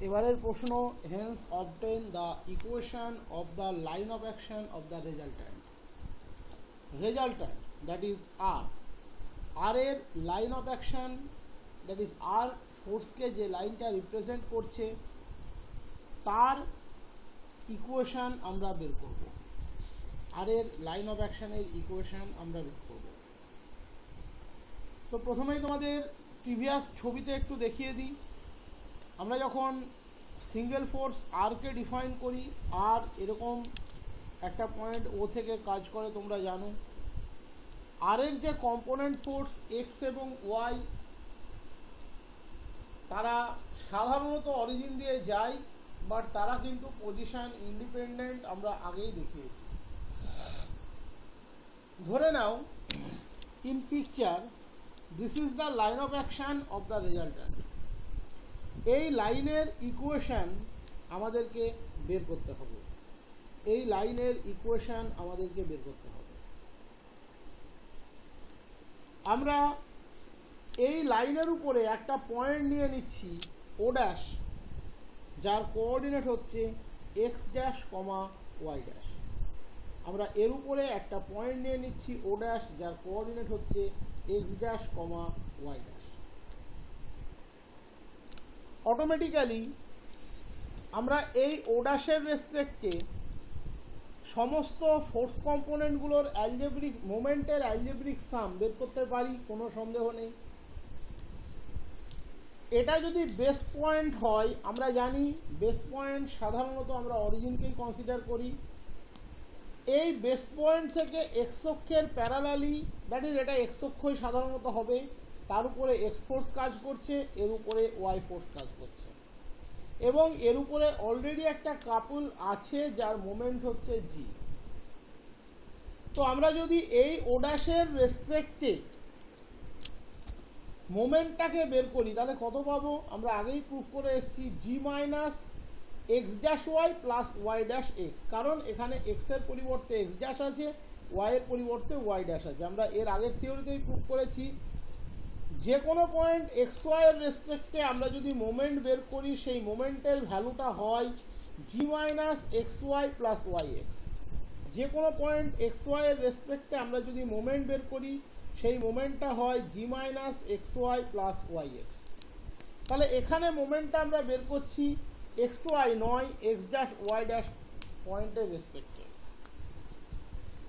এবারের প্রশ্ন, hence obtain the equation of the line of action of the resultant. Resultant that is R, R এর line of action that is R ফোর্সকে যে লাইনটা represent করছে তার ইকুয়েশন আমরা বের করব। আর এর লাইন অফ অ্যাকশনের ইকুয়েশন আমরা বের করব। তো প্রথমেই তোমাদের প্রিভিয়াস ছবিতে একটু দেখিয়ে দিই। আমরা যখন সিঙ্গেল ফোর্স আরকে ডিফাইন করি, আর এরকম একটা পয়েন্ট ও থেকে কাজ করে তোমরা জানো। আর এর যে কম্পোনেন্ট ফোর্স এক্স এবং ওয়াই, তারা সাধারণত অরিজিন দিয়ে যায়, বাট তারা কিন্তু পজিশন ইন্ডিপেন্ডেন্ট, আমরা আগেই দেখিয়েছি। ধরে নাও in picture this is the line of action of the resultant. এই লাইনের ইকুয়েশন আমাদেরকে বের করতে হবে, এই লাইনের ইকুয়েশন আমাদেরকে বের করতে হবে। আমরা এই লাইনের উপরে একটা পয়েন্ট নিয়ে নিচ্ছি ও ড্যাশ, যার কোঅর্ডিনেট হচ্ছে এক্স ড্যাশ কমা ওয়াই ড্যাশ। আমরা এর উপরে একটা পয়েন্ট নিয়ে নিচ্ছি ও ড্যাশ, যার কোঅর্ডিনেট হচ্ছে এক্স ড্যাশ কমা ওয়াই ড্যাশ। অটোমেটিক্যালি আমরা এই ও ড্যাশের রেসপেক্টে সমস্ত ফোর্স কম্পোনেন্টগুলোর অ্যালজেব্রিক মোমেন্টের অ্যালজেব্রিক সাম বের করতে পারি, কোনো সন্দেহ নেই। এটা যদি বেস পয়েন্ট হয়, আমরা জানি বেস পয়েন্ট সাধারণত আমরা অরিজিনকেই কনসিডার করি। এই বেস পয়েন্ট থেকে এক্স অক্ষের প্যারালালি, দ্যাট ইজ এটা এক্স অক্ষই সাধারণত হবে, তার উপরে এক্স ফোর্স কাজ করছে, এর উপরে ওয়াই ফোর্স কাজ করছে, এবং এর উপরে অলরেডি একটা কাপল আছে যার মোমেন্ট হচ্ছে জি। তো আমরা যদি এই ও ড্যাশের রেসপেক্টে মোমেন্টটাকে বের করি, তাহলে কত পাবো? আমরা আগেই প্রুভ করে এসেছি G minus x dash Y plus Y dash x, কারণ এখানে এক্স এর পরিবর্তে এক্স ড্যাশ আছে, ওয়াই এর পরিবর্তে ওয়াই ড্যাশ আছে। আমরা এর আগের থিওরিতেই প্রুভ করেছি যে কোনো পয়েন্ট এক্স ওয়াই এর রেসপেক্টে আমরা যদি মোমেন্ট বের করি, সেই মোমেন্টের ভ্যালুটা হয় G minus X Y plus Y X. যে কোনো পয়েন্ট এক্স ওয়াই এর রেসপেক্টে আমরা যদি মোমেন্ট বের করি, সেই মোমেন্টটা হয় G minus X Y plus Y X. তাহলে এখানে মোমেন্টটা আমরা বের করছি এক্স ওয়াই নয়, এক্স ড্যাশ ওয়াই ড্যাশ পয়েন্টের রেসপেক্টে।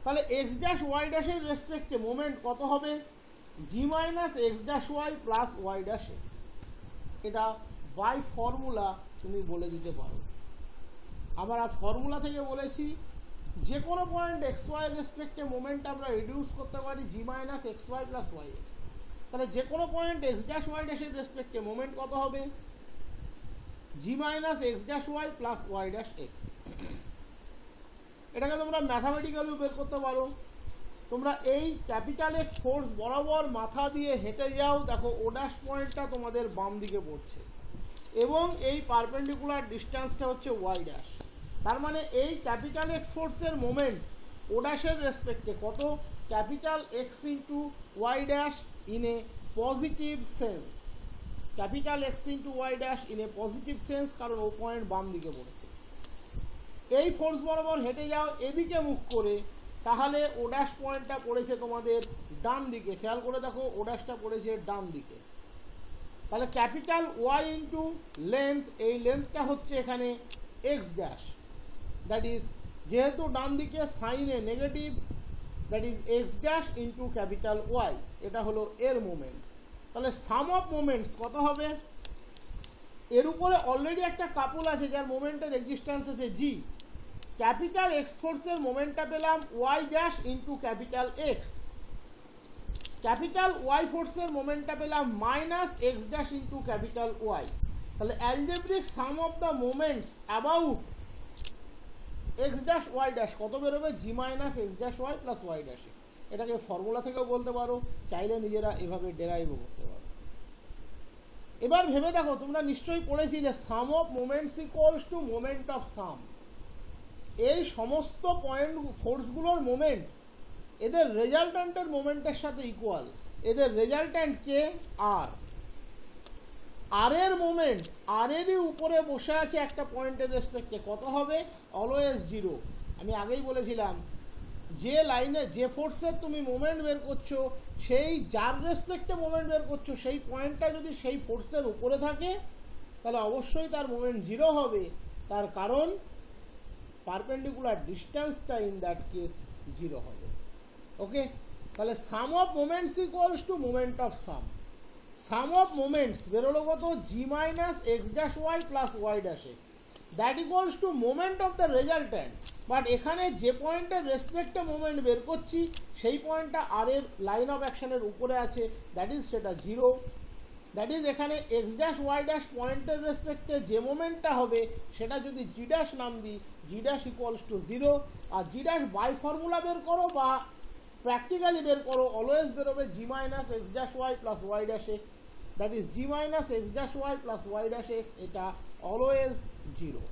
তাহলে এক্স ড্যাশ ওয়াই ড্যাশের রেসপেক্টে মোমেন্ট কত হবে? G minus x dash Y plus Y dash X. এটা বাই ফর্মুলা তুমি বলে দিতে পারো। আমরা ফর্মুলা থেকে বলেছি যে কোনো পয়েন্ট এক্স ওয়াই রেসপেক্টে মোমেন্ট আমরা রিডিউস করতে পারি G minus X Y plus Y X. তাহলে যে কোনো পয়েন্ট এক্স ড্যাশ ওয়াই ড্যাশের রেসপেক্টে মোমেন্ট কত হবে? G minus x dash Y plus Y dash X. এটাকে তোমরা ম্যাথামেটিক্যালিও বের করতে পারো। তোমরা এই ক্যাপিটাল এক্স ফোর্স বরাবর মাথা দিয়ে হেঁটে যাও, দেখো ও ড্যাশ পয়েন্টটা তোমাদের বাম দিকে পড়ছে এবং এই পারপেন্ডিকুলার ডিস্টেন্সটা হচ্ছে ওয়াই ড্যাশ। তার মানে এই ক্যাপিটাল এক্স ফোর্সের মোমেন্ট ও ড্যাশের রেসপেক্টে কত? Capital X into y dash in a positive sense. Capital X into y dash in a positive sense, কারণ ও পয়েন্ট বাম দিকে পড়েছে। এই ফোর্স বরাবর হেঁটে যাও এদিকে মুখ করে, তাহলে ও ড্যাশ পয়েন্টটা পড়েছে তোমাদের ডান দিকে। খেয়াল করে দেখো ও ড্যাশটা পড়েছে ডান দিকে। তাহলে ক্যাপিটাল ওয়াই ইন্টু লেন্থ, এই লেন্থটা হচ্ছে এখানে এক্স ড্যাশ, দ্যাট ইজ যেহেতু ডান দিকে সাইনে negative, that is X dash into capital Y, এটা হলো এর মোমেন্ট। তাহলে সাম অফ মোমেন্টস কত হবে? এর উপরে অলরেডি একটা কাপল আছে যার মোমেন্টের এক্সিস্টেন্স আছে জি। ক্যাপিটাল এক্স ফোর্সের মোমেন্টটা পেলাম Y dash into capital X. Capital Y ফোর্সের মোমেন্টটা পেলাম minus x dash into capital Y. তাহলে algebraic sum of the moments about X dash Y dash কত বেরোবে? G minus x dash Y plus Y dash X. এটাকে formula থেকেও বলতে পারো, চাইলে নিজেরা এভাবে ডেরাইভও করতে পারো। এবার ভেবে দেখো, তোমরা নিশ্চয়ই পড়েছিলে sum of moments equals to moment of sum. এই সমস্ত পয়েন্ট ফোর্সগুলোর মোমেন্ট এদের রেজাল্ট্যান্টের মোমেন্টের সাথে ইকুয়াল। এদের রেজাল্ট্যান্ট কে? আর। আর এর মোমেন্ট আর এরই উপরে বসে আছে একটা পয়েন্টের রেসপেক্টে, কত হবে? Always zero. আমি আগেই বলেছিলাম যে লাইনে যে ফোর্সের তুমি মোমেন্ট বের করছো, সেই যার রেসপেক্টে মোমেন্ট বের করছো সেই পয়েন্টটা যদি সেই ফোর্সের উপরে থাকে তাহলে অবশ্যই তার মোমেন্ট জিরো হবে, তার কারণ পারপেন্ডিকুলার ডিস্টেন্সটা ইন দ্যাট কেস জিরো হবে। ওকে, তাহলে sum of moments equals to moment of sum of moments বেরোলো কত? G minus x dash Y plus Y dash X, that equals to moment of the resultant. But এখানে যে পয়েন্টের রেসপেক্টে moment বের করছি সেই পয়েন্টটা আর এর লাইন অফ অ্যাকশনের উপরে আছে, দ্যাট ইজ সেটা জিরো। দ্যাট ইজ এখানে এক্স ড্যাশ ওয়াই ড্যাশ পয়েন্টের রেসপেক্টে যে মোমেন্টটা হবে সেটা যদি জি ড্যাশ নাম দিই, G dash equals to zero. আর জি ড্যাশ বাই ফর্মুলা বের করো বা প্র্যাকটিক্যালি বের করো, অলওয়েজ বেরোবে G minus x dash Y plus Y dash X, that is G minus x dash Y plus Y dash X, এটা always zero.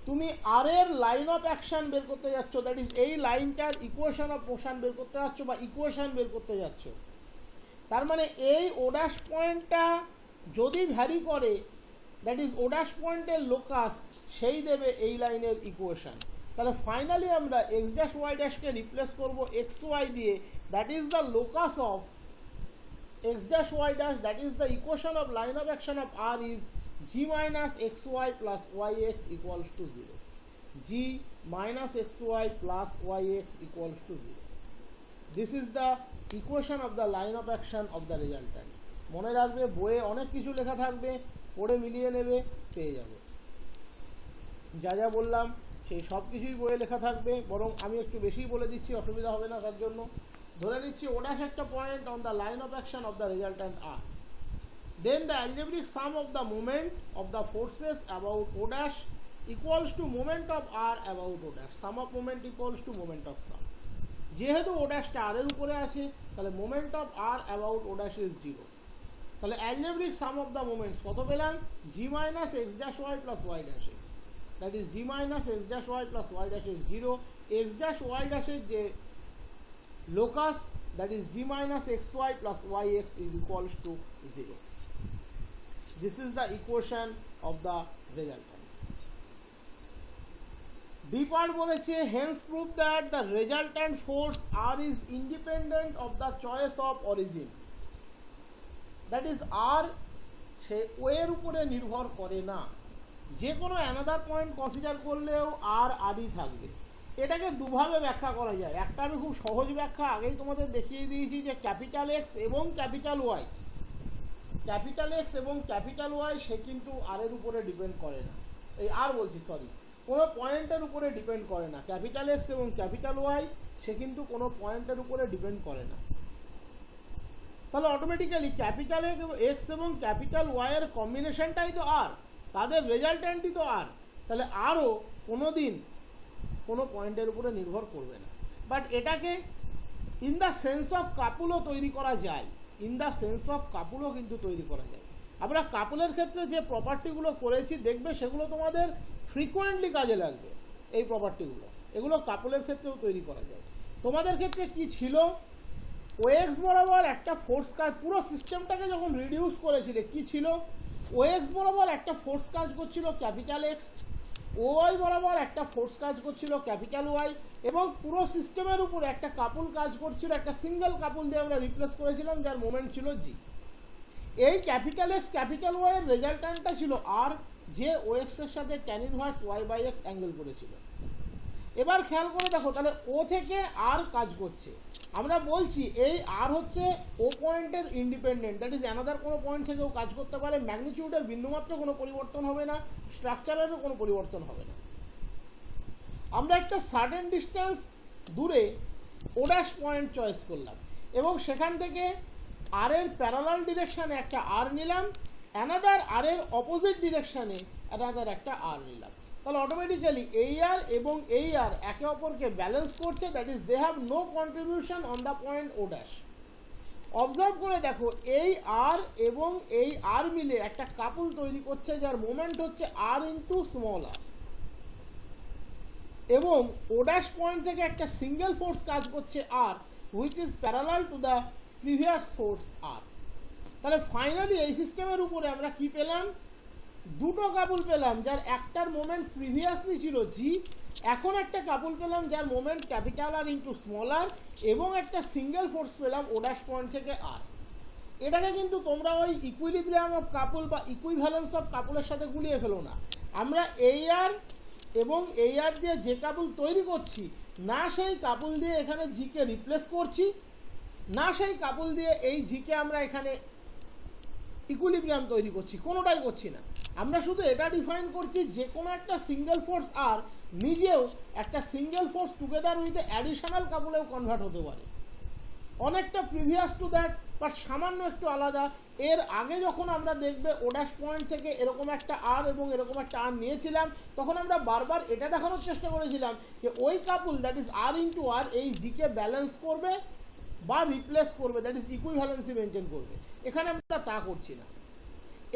তুমি আর এর লাইন অফ অ্যাকশন বের করতে যাচ্ছ, দ্যাট ইজ এই লাইনটার ইকুয়েশন অফ মোশন বের করতে যাচ্ছ বা ইকুয়েশন বের করতে যাচ্ছ, তার মানে এই ও ড্যাশ পয়েন্টটা যদি ভ্যারি করে, দ্যাট ইজ ও ড্যাশ পয়েন্টের লোকাস সেই দেবে এই লাইনের ইকুয়েশন। তাহলে ফাইনালি আমরা এক্স ড্যাশ ওয়াই ড্যাশকে রিপ্লেস করবো এক্স ওয়াই দিয়ে, that is the locus of x dash Y dash, that is the equation of line of action of R is g minus xy plus yx equals to 0. g minus xy plus yx equals to 0. This is the equation of the line of action of the resultant. মনে রাখবে বইয়ে অনেক কিছু লেখা থাকবে, পড়ে মিলিয়ে নেবে, পেয়ে যাবে। যা যা বললাম সেই সব কিছুই বইয়ে লেখা থাকবে, বরং আমি একটু বেশি বলে দিচ্ছি, অসুবিধা হবে না তার জন্য। ধরে নিচ্ছি ও ড্যাশ একটা point on the line of action of the resultant R, then the algebraic sum of the moment of the forces about O dash equals to moment of R about O dash. Sum of moment equals to moment of sum. যেহেতু O dash টা R এর উপরে আছে তাহলে moment of R about O dash is 0. তাহলে algebraic sum of the moments কত পেলাম? g minus x dash y plus y dash x, that is g minus x dash y plus y dash x 0, x dash y dash এর যে locus, that is g minus xy plus yx is equals to 0. This is the equation of the resultant. B part বলেছে hence prove that the resultant force R is independent of the choice of origin. That is R say O এর উপরে নির্ভর করে না, যে কোনো another point consider করলেও আর আরই থাকবে। এটাকে দুভাবে ব্যাখ্যা করা যায়। একটা আমি খুব সহজ ব্যাখ্যা আগেই তোমাদের দেখিয়ে দিয়েছি যে ক্যাপিটাল এক্স এবং ক্যাপিটাল ওয়াই, ক্যাপিটাল এক্স এবং ক্যাপিটাল ওয়াই সে কিন্তু আর এর উপরে ডিপেন্ড করে না, এই আর বলছি সরি, কোনো পয়েন্টের উপরে ডিপেন্ড করে না। ক্যাপিটাল এক্স এবং ক্যাপিটাল ওয়াই সে কিন্তু কোনো পয়েন্টের উপরে ডিপেন্ড করে না। তাহলে অটোমেটিক্যালি ক্যাপিটাল এক্স এবং ক্যাপিটাল ওয়াই এর কম্বিনেশনটাই তো আর, তাদের রেজাল্ট্যান্টই তো আর, তাহলে আরও কোনো দিন কোনো পয়েন্টের উপরে নির্ভর করবে না। বাট এটাকে ইন দ্য সেন্স অফ কাপুলও তৈরি করা যায়, ইন দ্য সেন্স অফ কাপুলও কিন্তু তৈরি করা যায়। আমরা কাপুলের ক্ষেত্রে যে প্রপার্টিগুলো করেছি দেখবে সেগুলো তোমাদের ফ্রিকোয়েন্টলি কাজে লাগবে, এই প্রপার্টিগুলো, এগুলো কাপুলের ক্ষেত্রেও তৈরি করা যায়। তোমাদের ক্ষেত্রে কি ছিল? ও এক্স বরাবর একটা ফোর্স কাজ, পুরো সিস্টেমটাকে যখন রিডিউস করেছিলে কি ছিল? ও এক্স বরাবর একটা ফোর্স কাজ করছিল ক্যাপিটাল এক্স, ওয়াই বরাবর একটা ফোর্স কাজ করছিল ক্যাপিটাল ওয়াই, এবং পুরো সিস্টেমের উপরে একটা কাপুল কাজ করছিল, একটা সিঙ্গেল কাপুল দিয়ে আমরা রিপ্লেস করেছিলাম যার মোমেন্ট ছিল জি। এই ক্যাপিটাল এক্স ক্যাপিটাল ওয়াই এর রেজাল্ট্যান্টটা ছিল আর, যে ও এক্স এর সাথে tan inverse y by x angle করেছিল। এবার খেয়াল করে দেখো, তাহলে ও থেকে আর কাজ করছে, আমরা বলছি এই আর হচ্ছে ও পয়েন্টের ইন্ডিপেন্ডেন্ট, দ্যাট ইজ অ্যানাদার কোনো পয়েন্ট থেকেও কাজ করতে পারে, ম্যাগনিটিউডের বিন্দুমাত্র কোনো পরিবর্তন হবে না, স্ট্রাকচারেরও কোনো পরিবর্তন হবে না। আমরা একটা সার্টেন ডিস্টেন্স দূরে ও ড্যাশ পয়েন্ট চয়েস করলাম এবং সেখান থেকে আর এর প্যারালাল ডিরেকশানে একটা আর নিলাম, অ্যানাদার আর এর অপোজিট ডিরেকশানে অ্যানাদার একটা আর নিলাম। তাহলে অটোমেটিক্যালি এই আর এবং এই আর একে অপরকে ব্যালেন্স করছে, that is they have no contribution on the point O dash. Observe করে দেখো, এই আর এবং এই আর মিলে একটা কাপুল তৈরি করছে যার মোমেন্ট হচ্ছে আর ইন্টু স্মল আর, এবং ও ড্যাশ পয়েন্ট থেকে একটা সিঙ্গেল ফোর্স কাজ করছে R, which is parallel to the previous force R. তাহলে ফাইনালি এই সিস্টেমের উপরে আমরা কি পেলাম, দুটো কাপল পেলাম যার একটার মোমেন্ট প্রিভিয়াসলি ছিল জি, এখন একটা কাপল পেলাম যার moment capital R into small r, এবং একটা সিঙ্গেল ফোর্স পেলাম ও ড্যাশ পয়েন্ট থেকে আর। এটাকে কিন্তু তোমরা ওই ইকুইলিব্রিয়াম অফ কাপল বা ইকুইভ্যালেন্স অফ কাপলের সাথে গুলিয়ে ফেলো না। আমরা এই আর এবং এই আর দিয়ে যে কাপল তৈরি করছি, না সেই কাপল দিয়ে এখানে জিকে রিপ্লেস করছি, না সেই কাপল দিয়ে এই জিকে আমরা এখানে ইকুইলিব্রিয়াম তৈরি করছি, কোনোটাই করছি না। আমরা শুধু এটা ডিফাইন করছি যে কোনো একটা সিঙ্গেল ফোর্স আর নিজেও একটা single force together with additional কাপলেও কনভার্ট হতে পারে। অনেকটা প্রিভিয়াস টু দ্যাট, বাট সামান্য একটু আলাদা। এর আগে যখন আমরা দেখবে ও ড্যাশ পয়েন্ট থেকে এরকম একটা আর এবং এরকম একটা আর নিয়েছিলাম, তখন আমরা বারবার এটা দেখানোর চেষ্টা করেছিলাম যে ওই কাপল দ্যাট ইজ আর ইন্টু আর এই জিকে ব্যালেন্স করবে বা রিপ্লেস করবে, দ্যাট ইজ ইকুইভ্যালেন্সি মেনটেন করবে। এখানে আমরা তা করছি না।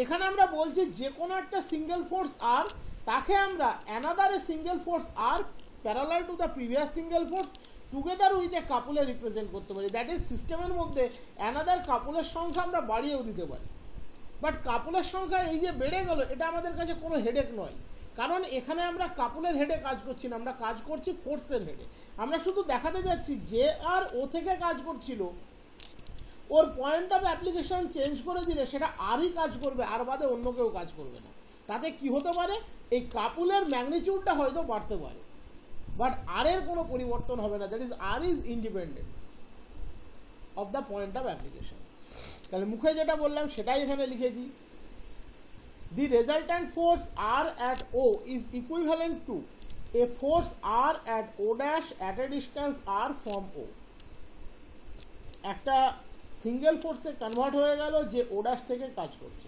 এখানে আমরা বলছি যে কোনো একটা সিঙ্গেল ফোর্স আর, তাকে আমরা another a single force R parallel to the previous single force together with a কাপলে রিপ্রেজেন্ট করতে পারি। দ্যাট ইজ সিস্টেমের মধ্যে অ্যানাদার কাপলের সংখ্যা আমরা বাড়িয়েও দিতে পারি। বাট কাপলের সংখ্যা এই যে বেড়ে গেল, এটা আমাদের কাছে কোনো হেডেক নয়, কারণ এখানে আমরা কাপলের হেডে কাজ করছি না, আমরা কাজ করছি ফোর্সের হেডে। আমরা শুধু দেখাতে যাচ্ছি যে আর ও থেকে কাজ করছিল, ওর পয়েন্ট অফ অ্যাপ্লিকেশন চেঞ্জ করে দিলে সেটা আরই কাজ করবে, আর বাদে অন্য কেউ কাজ করবে না। তাতে কি হতে পারে, এই কাপুলের ম্যাগনিটিউডটা হয়তো বাড়তে পারে, বাট আর এর কোনো পরিবর্তন হবে না। That is R is independent of the point of application. তাহলে মুখে যেটা বললাম সেটাই এখানে লিখেছি। The resultant force R at O is equivalent to a force R at O dash at a distance r from O. একটা single ফোর্সে convert হয়ে গেল যে ও ড্যাশ থেকে কাজ করছে।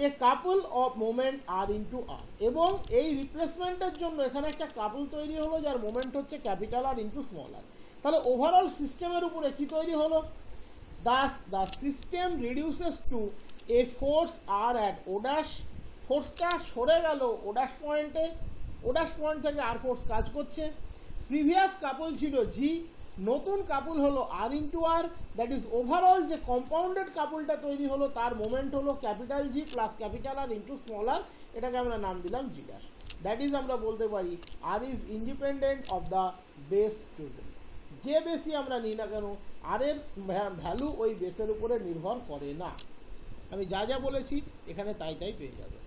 A couple of moment R into r, এবং এই রিপ্লেসমেন্টের জন্য এখানে একটা কাপল তৈরি হলো যার মোমেন্ট হচ্ছে capital R into small r. তাহলে ওভারঅল সিস্টেমের উপরে কি তৈরি হলো, the system reduces to a force R at O dash. ফোর্সটা সরে গেল ও ড্যাশ পয়েন্টে, ও ড্যাশ পয়েন্ট থেকে আর ফোর্স কাজ করছে। প্রিভিয়াস কাপল ছিল জি, নতুন কাপল হলো R into r. That is overall যে কম্পাউন্ডেড কাপলটা তৈরি হলো তার মোমেন্ট হলো capital G plus capital R into small r, এটাকে আমরা নাম দিলাম জি ড্যাশ। দ্যাট ইজ আমরা বলতে পারি R is independent of the base chosen. যে বেসই আমরা নিই না কেন, আর এর ভ্যালু ওই বেসের উপরে নির্ভর করে না। আমি যা যা বলেছি এখানে তাই তাই পেয়ে যাবে।